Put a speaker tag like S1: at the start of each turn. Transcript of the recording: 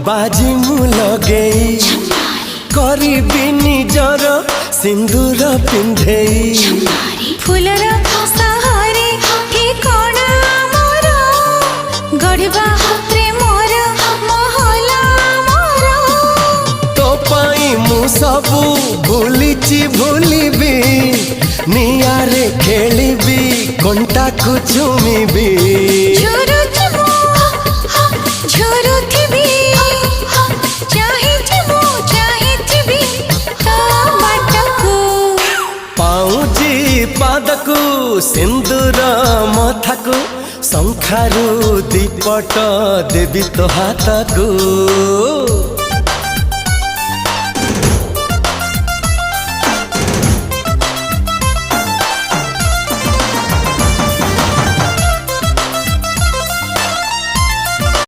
S1: बाजी मु लगेई करिबी निजर सिंदूर पिंधेई
S2: फूलर सहारे ठिकाण मोर गढ़वा प्रेमर महला मोर
S1: तो पाई मु सबू भूलिची भूलिबी नियारे खेलिबी कंटा को चुमिबी पादकु सिंदूर मथाकु शंखारू दीपट देवी तो हाथकू।